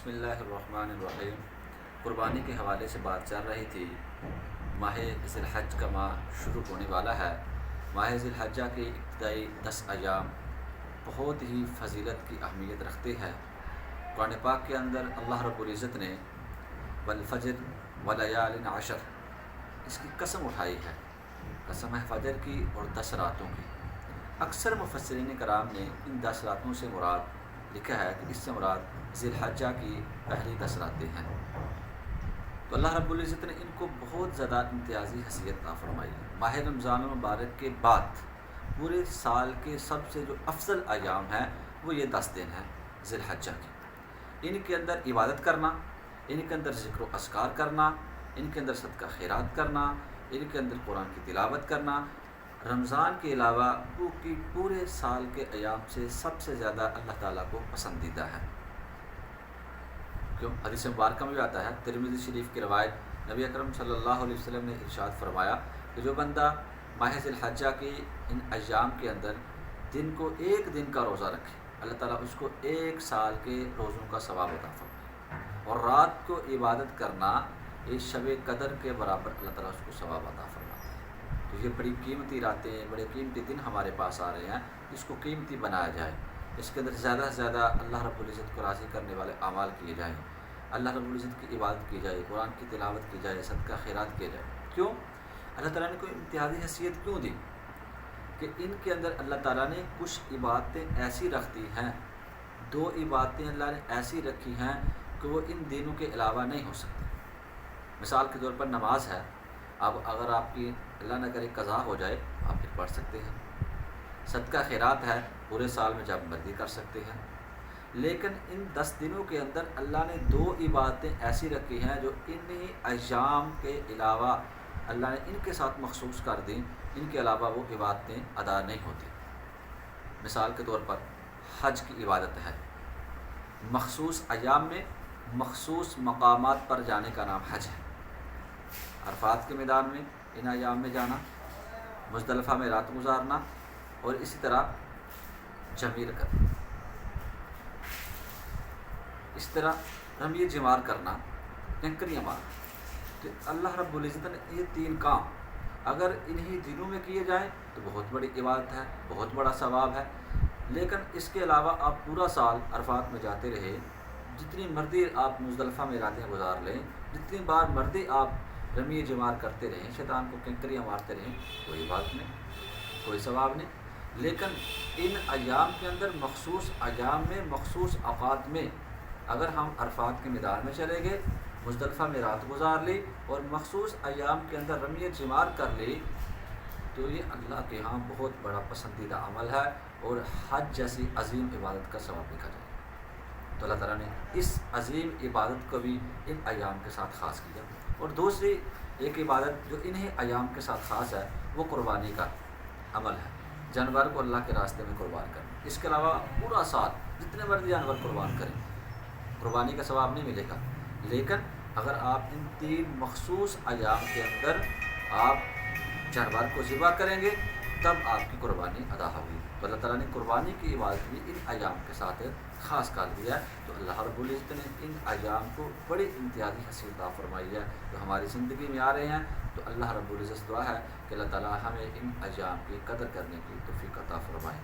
بسم اللہ الرحمن الرحیم۔ قربانی کے حوالے سے بات چل رہی تھی۔ ماہ ذی الحج کا ماہ شروع ہونے والا ہے۔ ماہ ذی الحجہ کے ابتدائی 10 ایام بہت ہی فضیلت کی اہمیت رکھتے ہیں۔ قرآن پاک کے اندر اللہ رب العزت نے والفجر ولیال عشر اس کی قسم اٹھائی ہے، قسم ہے فجر کی اور 10 راتوں کی۔ اکثر مفسرین کرام نے ان 10 راتوں سے مراد لکھا ہے کہ اس سے مراد ذی الحجہ کی پہلی 10 راتیں ہیں۔ تو اللہ رب العزت نے ان کو بہت زیادہ امتیازی حیثیت عطا فرمائی ہے۔ ماہ رمضان المبارک کے بعد پورے سال کے سب سے جو افضل ایام ہیں وہ یہ 10 دن ہیں ذی الحجہ کے۔ ان کے اندر عبادت کرنا، ان کے اندر ذکر و اذکار کرنا، ان کے اندر صدقہ خیرات کرنا، ان کے اندر قرآن کی تلاوت کرنا، رمضان کے علاوہ پورے سال کے ایام سے سب سے زیادہ اللہ تعالیٰ کو پسندیدہ ہے۔ کیوں؟ حدیث مبارکہ میں بھی آتا ہے، ترمذی شریف کی روایت، نبی اکرم صلی اللہ علیہ وسلم نے ارشاد فرمایا کہ جو بندہ ماہ ذی الحجہ کی ان ایام کے اندر دن کو ایک دن کا روزہ رکھے، اللہ تعالیٰ اس کو 1 سال کے روزوں کا ثواب عطا فرمائے، اور رات کو عبادت کرنا یہ شب قدر کے برابر اللہ تعالیٰ اس کو ثواب عطا فرماتا ہے۔ تو یہ بڑی قیمتی راتیں، بڑے قیمتی دن ہمارے پاس آ رہے ہیں، اس کو قیمتی بنایا جائے، اس کے اندر زیادہ سے زیادہ اللہ رب العزت کو راضی کرنے والے اعمال کیے جائیں، اللہ رب العزت کی عبادت کی جائے، قرآن کی تلاوت کی جائے، صدقہ خیرات کیا جائے۔ کیوں؟ اللہ تعالیٰ نے کوئی امتیازی حیثیت کیوں دی؟ کہ ان کے اندر اللہ تعالیٰ نے کچھ عبادتیں ایسی رکھ دی ہیں، 2 عبادتیں اللہ نے ایسی رکھی ہیں کہ وہ ان دنوں کے علاوہ نہیں ہو سکتی۔ مثال کے طور پر نماز ہے، اب اگر آپ کی اللہ نہ کرے قضا ہو جائے آپ پھر پڑھ سکتے ہیں۔ صدقہ خیرات ہے، پورے سال میں جب مرضی کر سکتے ہیں۔ لیکن ان 10 دنوں کے اندر اللہ نے 2 عبادتیں ایسی رکھی ہیں جو انہی ایام کے علاوہ اللہ نے ان کے ساتھ مخصوص کر دیں، ان کے علاوہ وہ عبادتیں ادا نہیں ہوتی۔ مثال کے طور پر حج کی عبادت ہے، مخصوص ایام میں مخصوص مقامات پر جانے کا نام حج ہے۔ عرفات کے میدان میں ان ایام میں جانا، مزدلفہ میں رات گزارنا، اور اسی طرح جمیر کرنا، اس طرح رمی جمار کرنا، کنکریاں مارنا۔ تو اللہ رب العزت نے یہ 3 کام اگر انہی دنوں میں کیے جائیں تو بہت بڑی عبادت ہے، بہت بڑا ثواب ہے۔ لیکن اس کے علاوہ آپ پورا سال عرفات میں جاتے رہے، جتنی مرضی آپ مزدلفہ میں راتیں گزار لیں، جتنی بار مرضی آپ رمی جمار کرتے رہیں، شیطان کو کنکریاں مارتے رہیں، کوئی عبادت نہیں، کوئی ثواب نہیں۔ لیکن ان ایام کے اندر مخصوص ایام میں مخصوص اوقات میں اگر ہم عرفات کے میدان میں چلے گئے، مزدلفہ میں رات گزار لی اور مخصوص ایام کے اندر رمی جمار کر لی، تو یہ اللہ کے ہاں بہت بڑا پسندیدہ عمل ہے اور حج جیسی عظیم عبادت کا ثواب لکھا جائے۔ تو اللہ تعالیٰ نے اس عظیم عبادت کو بھی ان ایام کے ساتھ خاص کیا۔ اور دوسری ایک عبادت جو انہیں ایام کے ساتھ خاص ہے وہ قربانی کا عمل ہے، جانور کو اللہ کے راستے میں قربان کرنا۔ اس کے علاوہ پورا سال جتنے مرضی جانور قربان کریں، قربانی کا ثواب نہیں ملے گا۔ لیکن اگر آپ ان 3 مخصوص ایام کے اندر آپ جانور کو ذبح کریں گے تب آپ کی قربانی ادا ہوگی۔ تو اللہ تعالیٰ نے قربانی کی عبادت بھی ان ایام کے ساتھ خاص کر دیا ہے۔ تو اللہ رب العزت نے ان ایام کو بڑی امتیازی حیثیت عطا فرمائی ہے جو ہماری زندگی میں آ رہے ہیں۔ تو اللہ رب العزت دعا ہے کہ اللہ تعالیٰ ہمیں ان ایام کی قدر کرنے کی توفیق عطا فرمائے۔